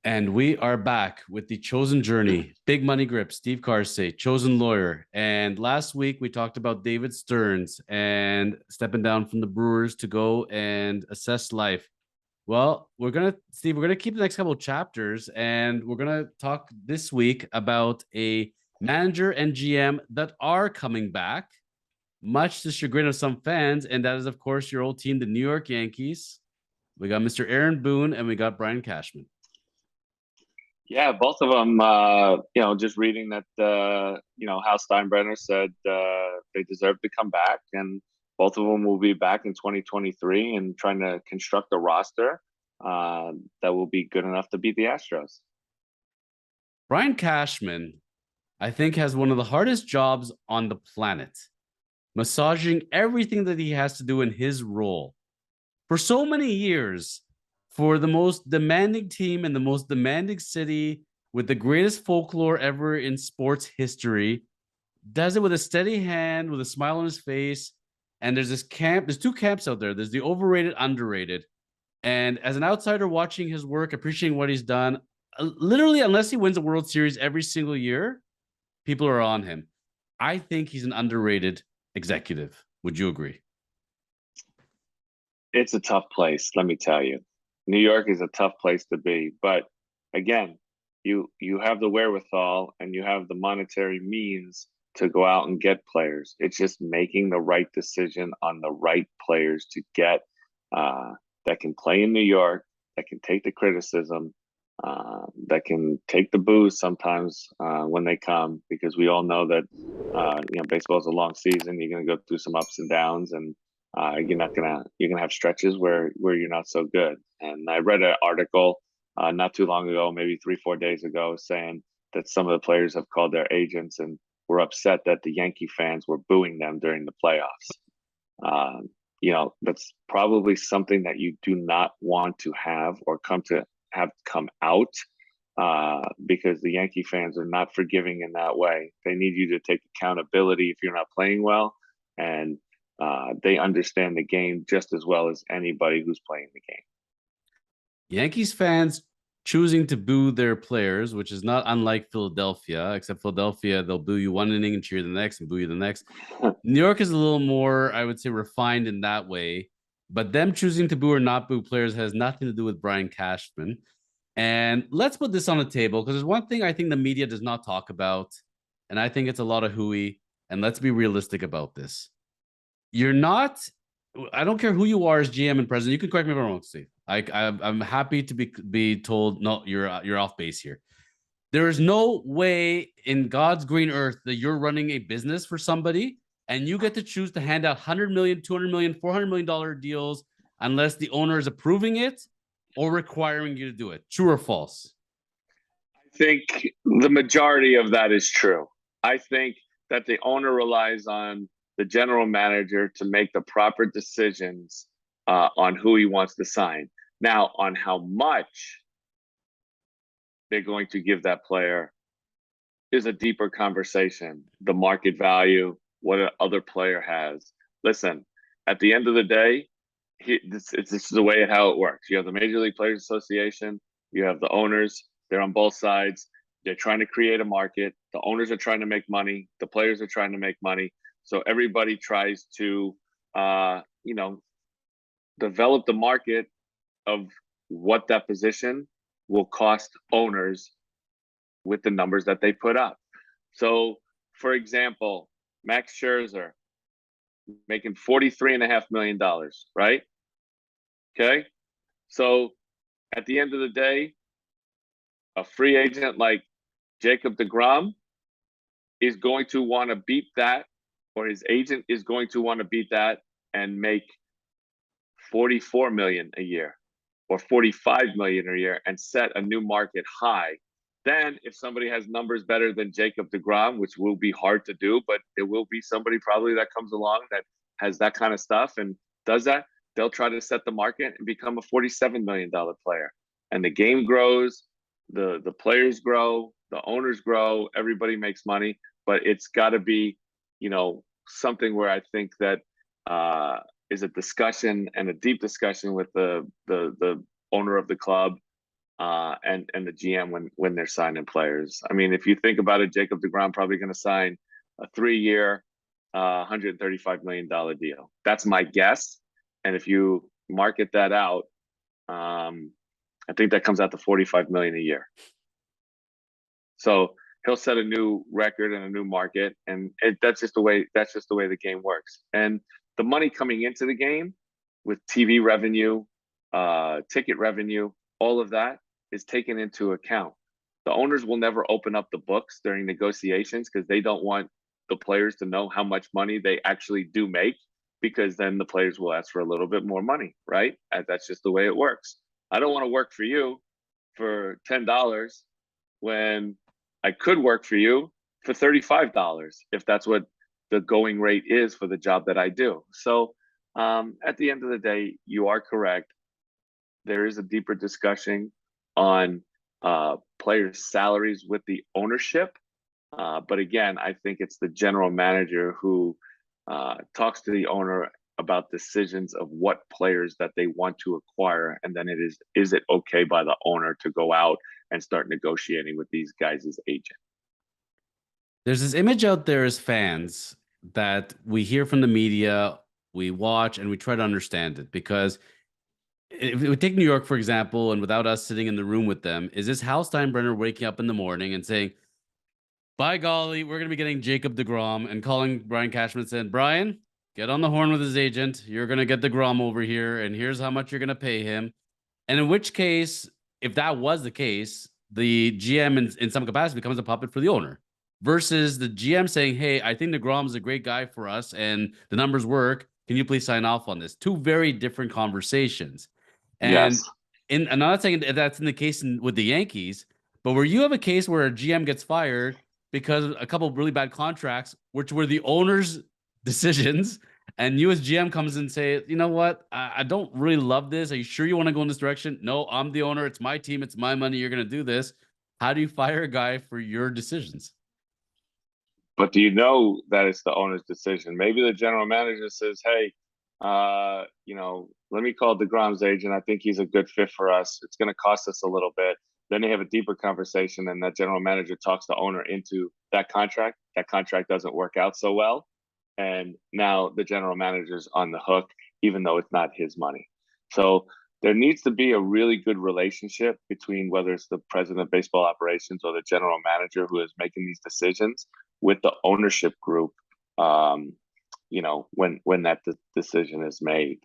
And we are back with the Chosen Journey, Big Money Grip, Steve Carsey, Chosen Lawyer. And last week we talked about David Stearns and stepping down from the Brewers to go and assess life. Well, Steve, we're gonna keep the next couple of chapters, and we're gonna talk this week about a manager and GM that are coming back, much to the chagrin of some fans, and that is, of course, your old team, the New York Yankees. We got Mr. Aaron Boone and we got Brian Cashman. Yeah, both of them, just reading that, Hal Steinbrenner said they deserve to come back, and both of them will be back in 2023 and trying to construct a roster that will be good enough to beat the Astros. Brian Cashman, I think, has one of the hardest jobs on the planet, massaging everything that he has to do in his role. For so many years, for the most demanding team in the most demanding city with the greatest folklore ever in sports history, does it with a steady hand, with a smile on his face. And there's two camps out there. There's the overrated, underrated. And as an outsider watching his work, appreciating what he's done, literally, unless he wins a World Series every single year, people are on him. I think he's an underrated executive. Would you agree? It's a tough place, let me tell you. New York is a tough place to be, but again, you have the wherewithal and you have the monetary means to go out and get players. It's just making the right decision on the right players to get that can play in New York, that can take the criticism, that can take the boos sometimes when they come, because we all know that baseball is a long season. You're going to go through some ups and downs, and you're gonna have stretches where you're not so good. And I read an article not too long ago, maybe 3-4 days ago, saying that some of the players have called their agents and were upset that the Yankee fans were booing them during the playoffs. That's probably something that you do not want to have or come out, because the Yankee fans are not forgiving in that way. They need you to take accountability if you're not playing well, and they understand the game just as well as anybody who's playing the game. Yankees fans choosing to boo their players, which is not unlike Philadelphia, except Philadelphia, they'll boo you one inning and cheer the next and boo you the next. New York is a little more, I would say, refined in that way. But them choosing to boo or not boo players has nothing to do with Brian Cashman. And let's put this on the table, because there's one thing I think the media does not talk about, and I think it's a lot of hooey. And let's be realistic about this. You're not, I don't care who you are as GM and president. You can correct me if I'm wrong, Steve. I'm happy to be told, no, you're off base here. There is no way in God's green earth that you're running a business for somebody and you get to choose to hand out $100 million, $200 million, $400 million deals unless the owner is approving it or requiring you to do it. True or false? I think the majority of that is true. I think that the owner relies on the general manager to make the proper decisions on who he wants to sign. Now, on how much they're going to give that player is a deeper conversation. The market value, what an other player has. Listen, at the end of the day, this is the way how it works. You have the Major League Players Association, you have the owners, they're on both sides. They're trying to create a market. The owners are trying to make money. The players are trying to make money. So everybody tries to, develop the market of what that position will cost owners with the numbers that they put up. So, for example, Max Scherzer making $43.5 million, right? Okay. So at the end of the day, a free agent like Jacob deGrom is going to want to beat that, or his agent is going to want to beat that and make $44 million a year or $45 million a year and set a new market high. Then if somebody has numbers better than Jacob deGrom, which will be hard to do, but it will be somebody probably that comes along that has that kind of stuff and does that, they'll try to set the market and become a $47 million player. And the game grows, the players grow, the owners grow, everybody makes money, but it's got to be, something where I think that is a discussion and a deep discussion with the owner of the club and the GM when they're signing players. I mean, if you think about it, Jacob deGrom probably going to sign a 3-year, $135 million deal. That's my guess. And if you market that out, I think that comes out to $45 million a year. So he'll set a new record and a new market, and that's just the way the game works. And the money coming into the game with TV revenue, ticket revenue, all of that is taken into account. The owners will never open up the books during negotiations because they don't want the players to know how much money they actually do make, because then the players will ask for a little bit more money, right? And that's just the way it works. I don't want to work for you for $10 when I could work for you for $35 if that's what the going rate is for the job that I do. So at the end of the day, you are correct. There is a deeper discussion on players' salaries with the ownership. But again, I think it's the general manager who talks to the owner about decisions of what players that they want to acquire, and then is it okay by the owner to go out and start negotiating with these guys' agent. There's this image out there as fans that we hear from the media, we watch, and we try to understand it. Because if we take New York, for example, and without us sitting in the room with them, is this Hal Steinbrenner waking up in the morning and saying, by golly, we're going to be getting Jacob deGrom, and calling Brian Cashman and saying, Brian, get on the horn with his agent. You're going to get deGrom over here, and here's how much you're going to pay him. And in which case, if that was the case, the GM in some capacity becomes a puppet for the owner, versus the GM saying, hey, I think deGrom is a great guy for us and the numbers work. Can you please sign off on this? Two very different conversations. And Yes. I'm not saying that's in the case with the Yankees, but where you have a case where a GM gets fired because of a couple of really bad contracts, which were the owner's decisions, and you as GM comes and say, you know what, I don't really love this. Are you sure you want to go in this direction? No, I'm the owner. It's my team. It's my money. You're going to do this. How do you fire a guy for your decisions? But do you know that it's the owner's decision? Maybe the general manager says, hey, let me call deGrom's agent. I think he's a good fit for us. It's going to cost us a little bit. Then they have a deeper conversation, and that general manager talks the owner into that contract. That contract doesn't work out so well. And now the general manager's on the hook, even though it's not his money. So there needs to be a really good relationship between whether it's the president of baseball operations or the general manager who is making these decisions with the ownership group, when that decision is made.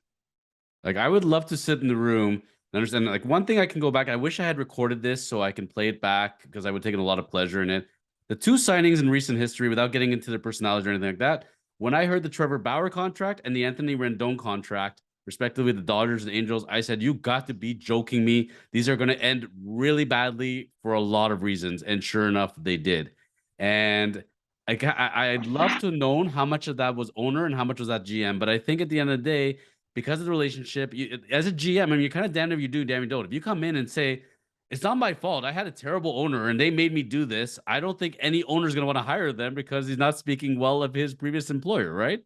Like, I would love to sit in the room and understand. Like, one thing I can go back, I wish I had recorded this so I can play it back, because I would take a lot of pleasure in it. The two signings in recent history, without getting into their personalities or anything like that, when I heard the Trevor Bauer contract and the Anthony Rendon contract, respectively, the Dodgers and Angels, I said, you got to be joking me. These are going to end really badly for a lot of reasons. And sure enough, they did. And I'd love to have known how much of that was owner and how much was that GM. But I think at the end of the day, because of the relationship, as a GM, I mean, you're kind of damned if you do, damned if you don't. If you come in and say, it's not my fault, I had a terrible owner and they made me do this, I don't think any owner is going to want to hire them, because he's not speaking well of his previous employer, right?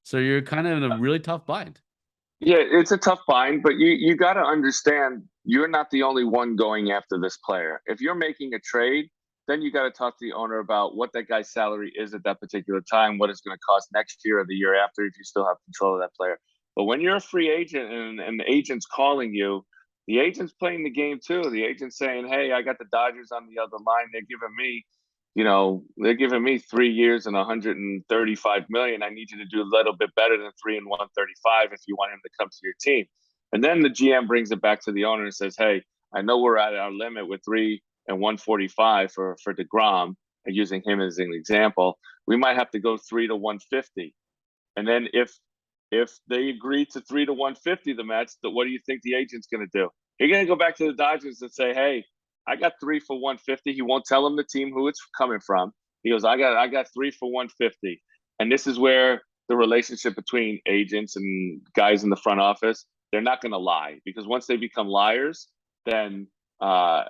So you're kind of in a really tough bind. Yeah, it's a tough bind, but you got to understand you're not the only one going after this player. If you're making a trade, then you got to talk to the owner about what that guy's salary is at that particular time, what it's going to cost next year or the year after if you still have control of that player. But when you're a free agent and the agent's calling you, the agent's playing the game too. The agent's saying, hey, I got the Dodgers on the other line. They're giving me 3 years and 135 million. I need you to do a little bit better than 3 and 135 if you want him to come to your team. And then the GM brings it back to the owner and says, hey, I know we're at our limit with 3 and 145 for deGrom, and using him as an example. We might have to go 3 to 150. And then if they agree to 3 to 150, the Mets, what do you think the agent's going to do? You're going to go back to the Dodgers and say, hey, I got 3 for 150. He won't tell him the team who it's coming from. He goes, I got 3 for 150. And this is where the relationship between agents and guys in the front office, they're not going to lie, because once they become liars, then the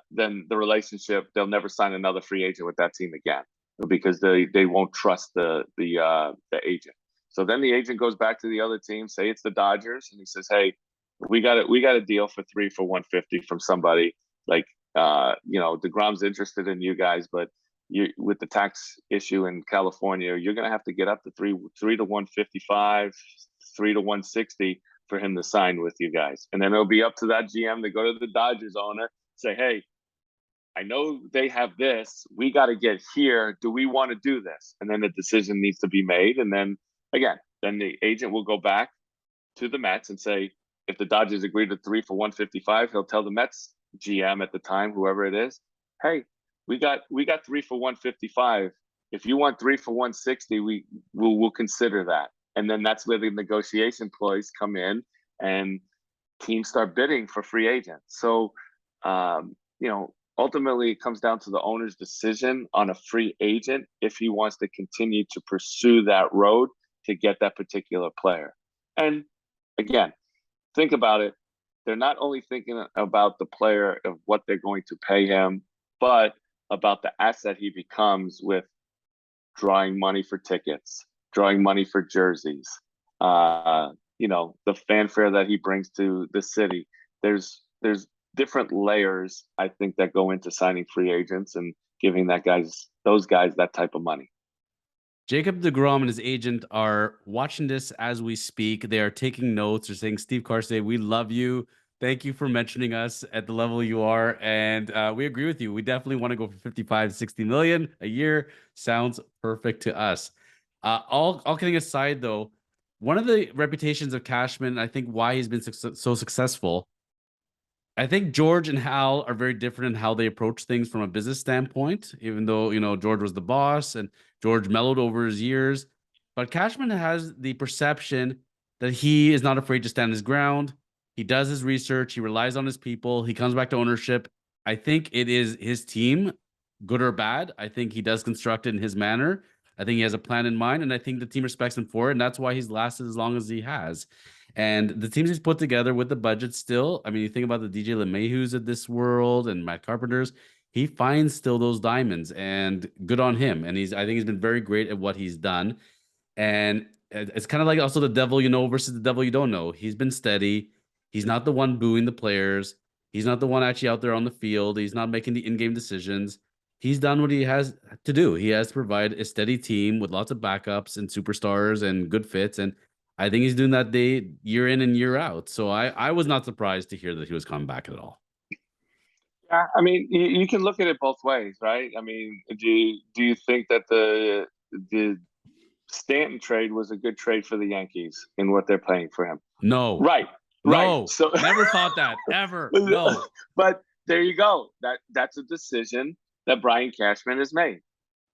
relationship, they'll never sign another free agent with that team again, because they won't trust the agent. So then the agent goes back to the other team, say it's the Dodgers, and he says, hey, we got a deal for 3 for 150 from somebody. Like, deGrom's interested in you guys, but you with the tax issue in California, you're going to have to get up to three to 155, 3 to 160 for him to sign with you guys, and then it'll be up to that GM to go to the Dodgers owner, say, hey, I know they have this. We got to get here. Do we want to do this? And then the decision needs to be made. And then again, then the agent will go back to the Mets and say, if the Dodgers agree to 3 for 155, he'll tell the Mets GM at the time, whoever it is, hey, we got 3 for 155. If you want 3 for 160, we'll consider that. And then that's where the negotiation employees come in and teams start bidding for free agents. So, ultimately it comes down to the owner's decision on a free agent if he wants to continue to pursue that road to get that particular player. And again, think about it. They're not only thinking about the player of what they're going to pay him, but about the asset he becomes with drawing money for tickets, drawing money for jerseys, the fanfare that he brings to the city. There's different layers, I think, that go into signing free agents and giving those guys that type of money. Jacob deGrom and his agent are watching this as we speak. They are taking notes. They're saying, Steve Carsey, we love you. Thank you for mentioning us at the level you are. And we agree with you. We definitely want to go for 55 to 60 million a year. Sounds perfect to us. All kidding aside, though, one of the reputations of Cashman, I think why he's been so successful, I think George and Hal are very different in how they approach things from a business standpoint, even though, George was the boss and George mellowed over his years. But Cashman has the perception that he is not afraid to stand his ground. He does his research. He relies on his people. He comes back to ownership. I think it is his team, good or bad. I think he does construct it in his manner. I think he has a plan in mind, and I think the team respects him for it. And that's why he's lasted as long as he has. And the teams he's put together with the budget still, I mean, you think about the DJ LeMahieu's of this world and Matt Carpenter's, he finds still those diamonds, and good on him. And I think he's been very great at what he's done. And it's kind of like also the devil you know versus the devil you don't know. He's been steady. He's not the one booing the players. He's not the one actually out there on the field. He's not making the in-game decisions. He's done what he has to do. He has to provide a steady team with lots of backups and superstars and good fits. And I think he's doing that day year in and year out. So I was not surprised to hear that he was coming back at all. Yeah, I mean, you can look at it both ways, right? I mean, do you think that the Stanton trade was a good trade for the Yankees in what they're paying for him? No. Right. No. So never thought that ever. No. But there you go. That's a decision that Brian Cashman has made.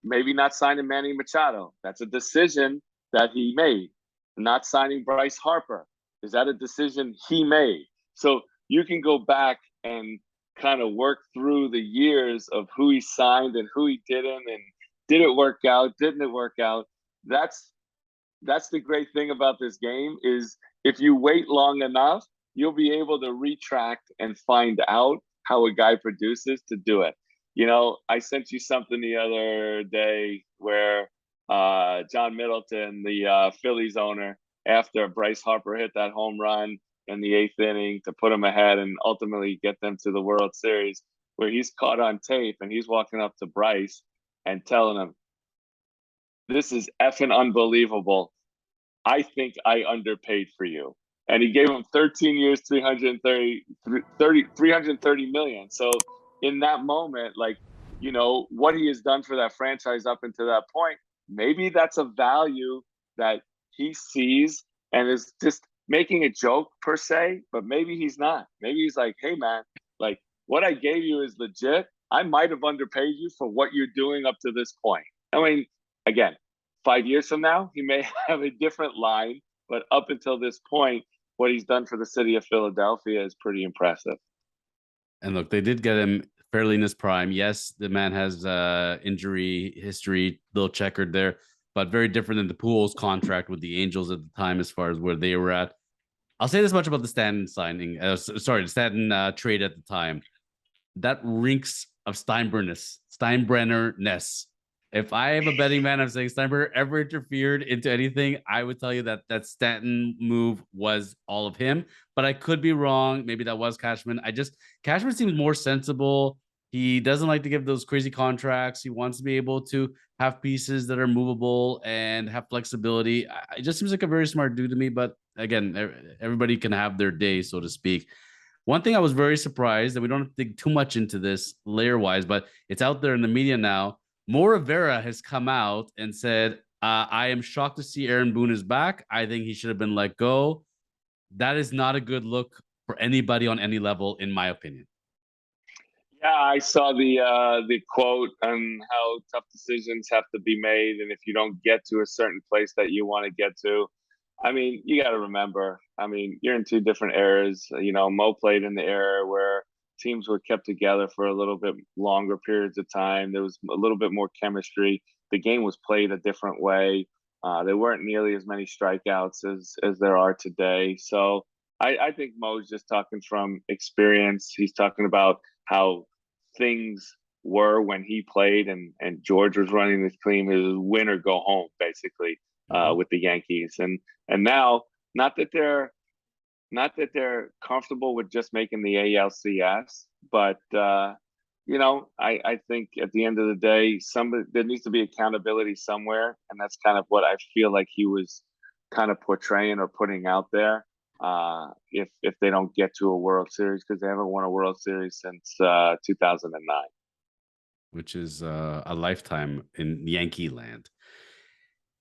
Maybe not signing Manny Machado. That's a decision that he made. Not signing Bryce Harper. Is that a decision he made? So you can go back and kind of work through the years of who he signed and who he didn't, and did it work out, didn't it work out. That's the great thing about this game is if you wait long enough, you'll be able to retract and find out how a guy produces to do it. I sent you something the other day where John Middleton, the Phillies owner, after Bryce Harper hit that home run in the 8th inning to put them ahead and ultimately get them to the World Series, where he's caught on tape and he's walking up to Bryce and telling him, this is effing unbelievable. I think I underpaid for you. And he gave him 13 years, 330 million. So in that moment, what he has done for that franchise up until that point, maybe that's a value that he sees and is just making a joke per se, but maybe he's not. Maybe he's like, hey man, what I gave you is legit. I might have underpaid you for what you're doing up to this point. I mean, again, 5 years from now, he may have a different line, but up until this point, what he's done for the city of Philadelphia is pretty impressive. And look, they did get him fairly in his prime. Yes, the man has injury history, little checkered there, but very different than the Pools contract with the Angels at the time as far as where they were at. I'll say this much about the Stanton signing. The Stanton trade at the time. That reeks of Steinbrenner-ness. If I am a betting man, I'm saying Steinbrenner ever interfered into anything, I would tell you that Stanton move was all of him. But I could be wrong. Maybe that was Cashman. Cashman seems more sensible, He doesn't like to give those crazy contracts. He wants to be able to have pieces that are movable and have flexibility. It just seems like a very smart dude to me. But again, everybody can have their day, so to speak. One thing I was very surprised, and we don't have to dig too much into this layer wise, but it's out there in the media now. Mo Rivera has come out and said, I am shocked to see Aaron Boone is back. I think he should have been let go. That is not a good look for anybody on any level, in my opinion. Yeah, I saw the quote on how tough decisions have to be made, and if you don't get to a certain place that you want to get to, I mean, you got to remember. I mean, you're in two different eras. You know, Mo played in the era where teams were kept together for a little bit longer periods of time. There was a little bit more chemistry. The game was played a different way. There weren't nearly as many strikeouts as there are today. So I think Mo's just talking from experience. He's talking about how things were when he played and George was running this team. It was win or go home, basically, Mhm. with the Yankees. And now, not that they're comfortable with just making the ALCS, but I think at the end of the day, there needs to be accountability somewhere, and that's kind of what I feel like he was kind of portraying or putting out there. If they don't get to a World Series, because they haven't won a World Series since 2009. Which is a lifetime in Yankee land.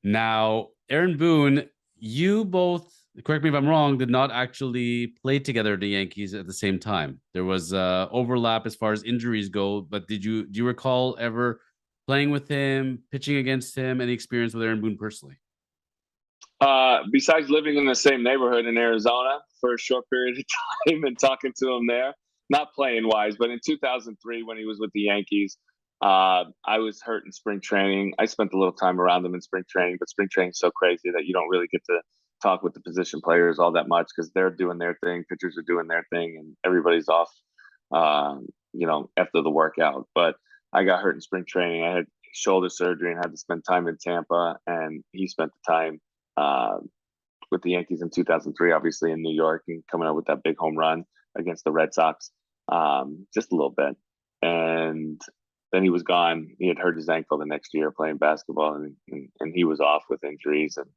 Now, Aaron Boone, you both, correct me if I'm wrong, did not actually play together at the Yankees at the same time. There was overlap as far as injuries go, but do you recall ever playing with him, pitching against him, any experience with Aaron Boone personally? Besides living in the same neighborhood in Arizona for a short period of time and talking to him there, not playing wise, but in 2003 when he was with the Yankees, I was hurt in spring training. I spent a little time around him in spring training, but spring training is so crazy that you don't really get to talk with the position players all that much because they're doing their thing, pitchers are doing their thing, and everybody's off, after the workout. But I got hurt in spring training. I had shoulder surgery and had to spend time in Tampa, and he spent the time uh, with the Yankees in 2003, obviously in New York, and coming out with that big home run against the Red Sox, just a little bit. And then he was gone. He had hurt his ankle the next year playing basketball, and he was off with injuries. And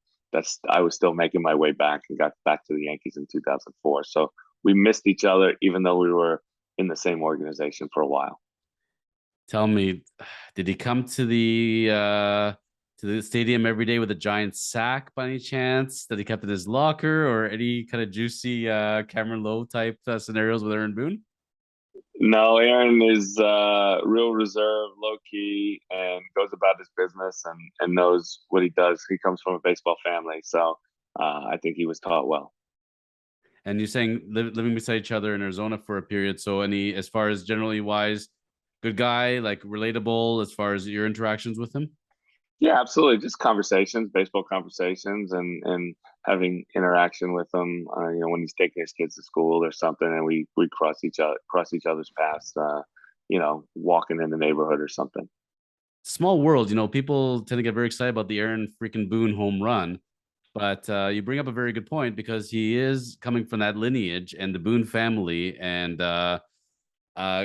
I was still making my way back and got back to the Yankees in 2004. So we missed each other, even though we were in the same organization for a while. Tell me, did he come to the stadium every day with a giant sack by any chance that he kept in his locker, or any kind of juicy Cameron Lowe type scenarios with Aaron Boone? No, Aaron is real reserved, low key, and goes about his business and knows what he does. He comes from a baseball family, so I think he was taught well. And you're saying living beside each other in Arizona for a period. So any, as far as generally wise, good guy, like relatable as far as your interactions with him? Yeah, absolutely. Just conversations, baseball conversations, and having interaction with him. When he's taking his kids to school or something, and we cross each other's paths. Walking in the neighborhood or something. Small world, people tend to get very excited about the Aaron freaking Boone home run. But you bring up a very good point because he is coming from that lineage and the Boone family, and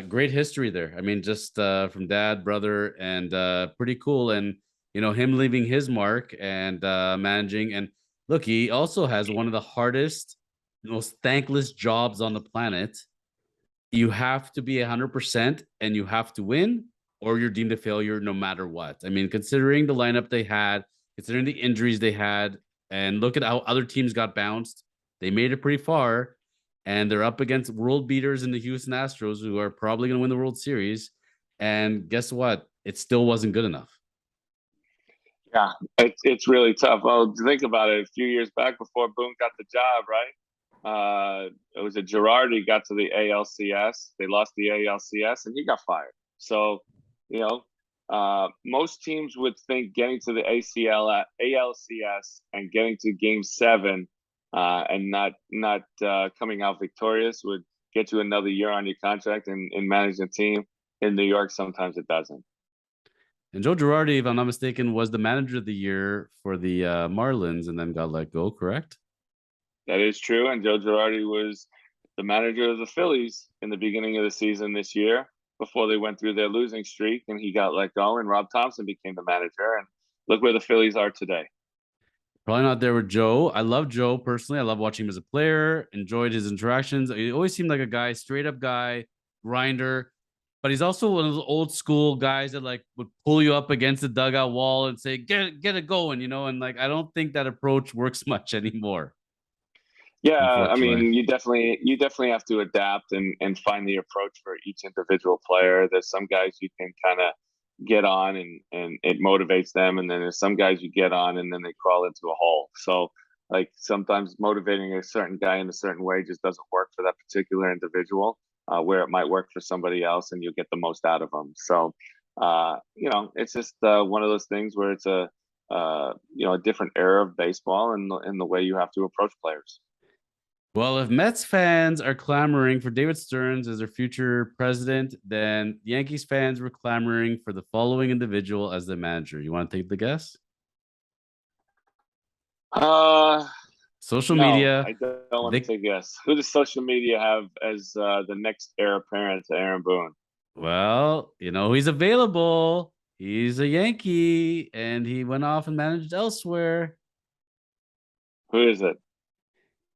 great history there. I mean, just from dad, brother, and pretty cool. And him leaving his mark and managing. And look, he also has one of the hardest, most thankless jobs on the planet. You have to be 100% and you have to win, or you're deemed a failure no matter what. I mean, considering the lineup they had, considering the injuries they had, and look at how other teams got bounced, they made it pretty far, and they're up against world beaters in the Houston Astros, who are probably going to win the World Series. And guess what? It still wasn't good enough. Yeah, it's really tough. Well, think about it. A few years back, before Boone got the job, right? It was a Girardi got to the ALCS. They lost the ALCS, and he got fired. So, most teams would think getting to the ALCS and getting to Game 7, and not coming out victorious would get you another year on your contract and manage a team. In New York, sometimes it doesn't. And Joe Girardi, if I'm not mistaken, was the manager of the year for the Marlins and then got let go, correct? That is true. And Joe Girardi was the manager of the Phillies in the beginning of the season this year before they went through their losing streak, and he got let go, and Rob Thompson became the manager. And look where the Phillies are today. Probably not there with Joe. I love Joe personally. I love watching him as a player. Enjoyed his interactions. He always seemed like a guy, straight up guy, grinder. But he's also one of those old school guys that like would pull you up against the dugout wall and say, get it going, you know. And like I don't think that approach works much anymore, Yeah, I unfortunately. mean, you definitely have to adapt and find the approach for each individual player. There's some guys you can kind of get on and it motivates them, and then there's some guys you get on and then they crawl into a hole. So like sometimes motivating a certain guy in a certain way just doesn't work for that particular individual, where it might work for somebody else and you'll get the most out of them. So it's just one of those things where it's a different era of baseball and the way you have to approach players. Well, if Mets fans are clamoring for David Stearns as their future president, then Yankees fans were clamoring for the following individual as the manager. You want to take the guess? Uh, Social no, media. I don't want to Vic. take a guess. Who does social media have as the next heir apparent to Aaron Boone? Well, you know, he's available. He's a Yankee and he went off and managed elsewhere. Who is it?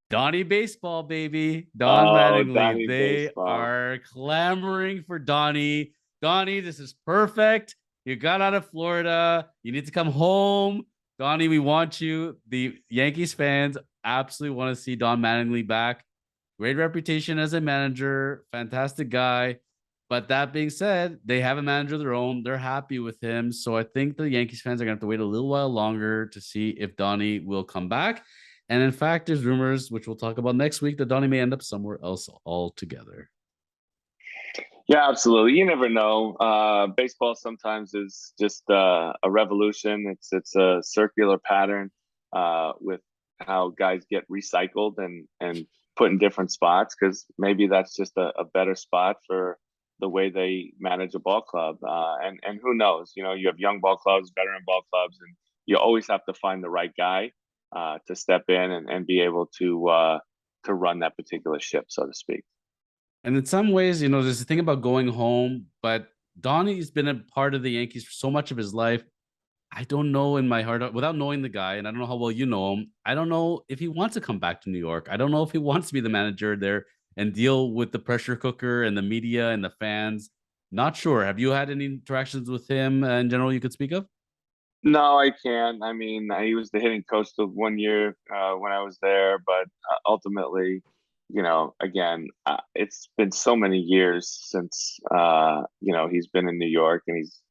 Donnie Baseball, baby. Don Oh, Mattingly. Donnie They Baseball. are clamoring for Donnie. Donnie, this is perfect. You got out of Florida. You need to come home. Donnie, we want you. The Yankees fans absolutely want to see Don Mattingly back. Great reputation as a manager, fantastic guy. But that being said, they have a manager of their own. They're happy with him. So I think the Yankees fans are going to have to wait a little while longer to see if Donnie will come back. And in fact, there's rumors, which we'll talk about next week, that Donnie may end up somewhere else altogether. Yeah, absolutely. You never know. Baseball sometimes is just a revolution. It's a circular pattern with how guys get recycled and put in different spots because maybe that's just a better spot for the way they manage a ball club. And who knows? You know, you have young ball clubs, veteran ball clubs, and you always have to find the right guy to step in and be able to run that particular ship, so to speak. And in some ways, you know, there's a thing about going home, but Donnie's been a part of the Yankees for so much of his life. I don't know in my heart, without knowing the guy, and I don't know how well you know him, I don't know if he wants to come back to New York. I don't know if he wants to be the manager there and deal with the pressure cooker and the media and the fans. Not sure. Have you had any interactions with him in general you could speak of? No, I can't. I mean, he was the hitting coach the 1 year when I was there, but ultimately, again, it's been so many years since he's been in New York and he's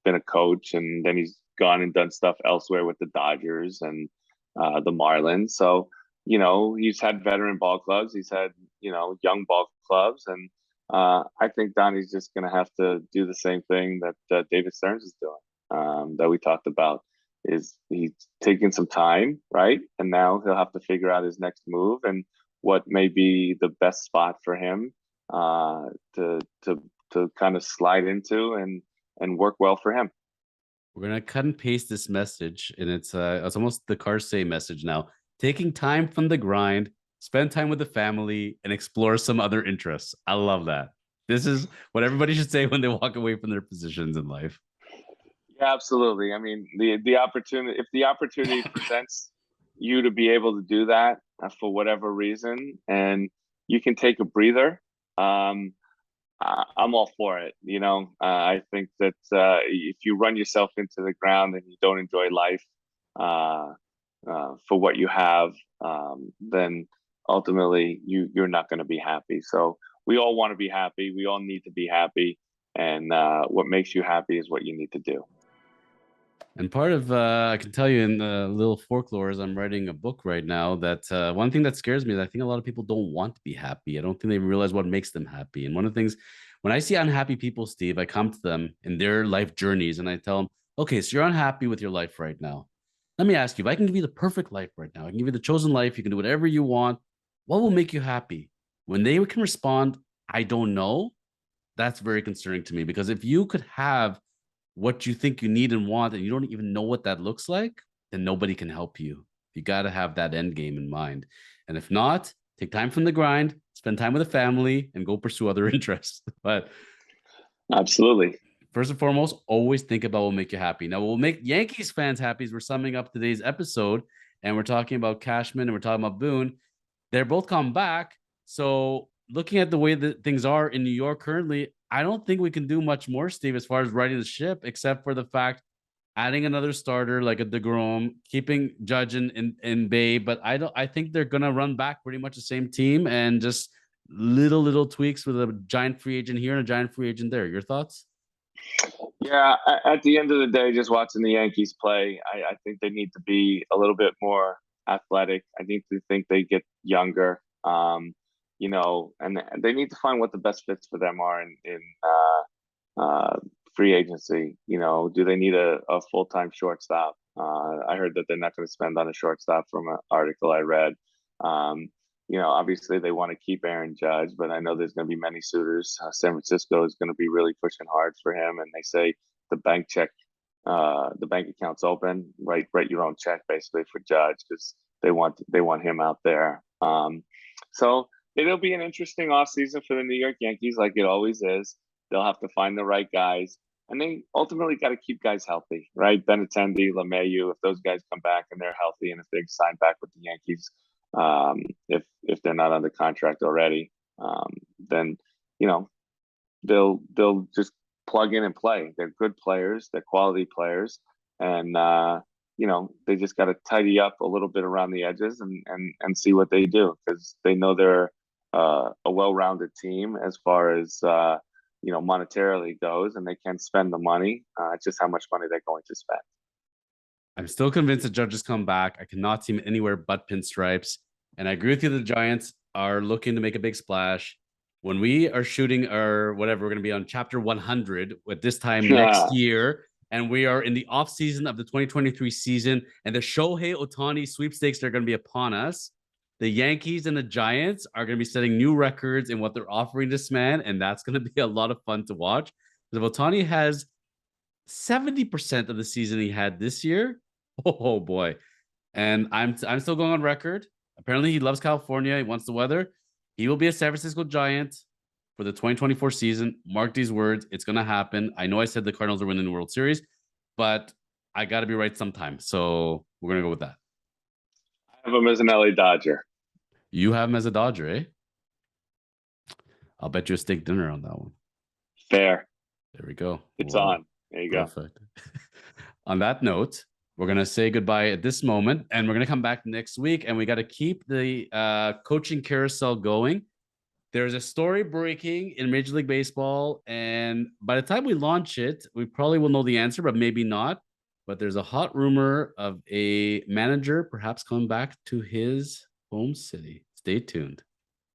been a coach, and then he's gone and done stuff elsewhere with the Dodgers and the Marlins. So, he's had veteran ball clubs, he's had young ball clubs, and I think Donnie's just going to have to do the same thing that David Stearns is doing, that we talked about. Is he's taking some time, right? And now he'll have to figure out his next move and what may be the best spot for him uh, to to to kind of slide into and work well for him. We're gonna cut and paste this message, and it's almost the car say message now. Taking time from the grind, spend time with the family, and explore some other interests. I love that. This is what everybody should say when they walk away from their positions in life. Yeah, absolutely. I mean, the opportunity, if the opportunity presents you to be able to do that for whatever reason, and you can take a breather, um, I'm all for it. I think that if you run yourself into the ground and you don't enjoy life uh, for what you have, then ultimately you're not going to be happy. So we all want to be happy. We all need to be happy, and what makes you happy is what you need to do. And part of I can tell you in the little folklore is I'm writing a book right now that one thing that scares me is I think a lot of people don't want to be happy. I don't think they realize what makes them happy. And one of the things when I see unhappy people, Steve, I come to them in their life journeys and I tell them, okay, so you're unhappy with your life right now. Let me ask you, if I can give you the perfect life right now, I can give you the chosen life, you can do whatever you want. What will make you happy? When they can respond, I don't know, that's very concerning to me because if you could have what you think you need and want and you don't even know what that looks like, then nobody can help you. You got to have that end game in mind. And if not, take time from the grind, spend time with the family, and go pursue other interests. But Absolutely. First and foremost, always think about what will make you happy. Now, what will make Yankees fans happy is we're summing up today's episode and we're talking about Cashman and we're talking about Boone. They're both come back. So, looking at the way that things are in New York currently, I don't think we can do much more, Steve, as far as riding the ship, except for the fact adding another starter like a deGrom, keeping Judge in Bay. But I think they're gonna run back pretty much the same team and just little tweaks with a giant free agent here and a giant free agent there. Your thoughts? Yeah, at the end of the day, just watching the Yankees play, I think they need to be a little bit more athletic. I think they get younger, and they need to find what the best fits for them are in free agency. Do they need a full time shortstop? I heard that they're not going to spend on a shortstop from an article I read. Um, obviously they want to keep Aaron Judge, but I know there's going to be many suitors. San Francisco is going to be really pushing hard for him, and they say the the bank account's open. Write your own check basically for Judge because they want him out there. So it'll be an interesting offseason for the New York Yankees, like it always is. They'll have to find the right guys. And they ultimately got to keep guys healthy, right? Benintendi, LeMahieu, if those guys come back and they're healthy, and if they sign back with the Yankees, if they're not under contract already, then you know they'll just plug in and play. They're good players, they're quality players, and they just got to tidy up a little bit around the edges and see what they do because they know they're a well-rounded team as far as monetarily goes, and they can spend the money. It's just how much money they're going to spend. I'm still convinced that Judge has come back. I cannot see him anywhere but pinstripes. And I agree with you. The Giants are looking to make a big splash. When we are shooting our whatever, we're going to be on chapter 100 at this time next year. And we are in the off season of the 2023 season. And the Shohei Ohtani sweepstakes are going to be upon us. The Yankees and the Giants are going to be setting new records in what they're offering this man. And that's going to be a lot of fun to watch. Because if Ohtani has 70% of the season he had this year, oh boy. And I'm still going on record. Apparently he loves California. He wants the weather. He will be a San Francisco Giant for the 2024 season. Mark these words. It's going to happen. I know I said the Cardinals are winning the World Series, but I got to be right sometime. So we're going to go with that. I have him as an LA Dodger. You have him as a Dodger, eh? I'll bet you a steak dinner on that one. Fair. There we go. It's on. There you Perfect. On that note, we're going to say goodbye at this moment, and we're going to come back next week, and we got to keep the coaching carousel going. There's a story breaking in Major League Baseball, and by the time we launch it, we probably will know the answer, but maybe not. But there's a hot rumor of a manager perhaps coming back to his home city. Stay tuned.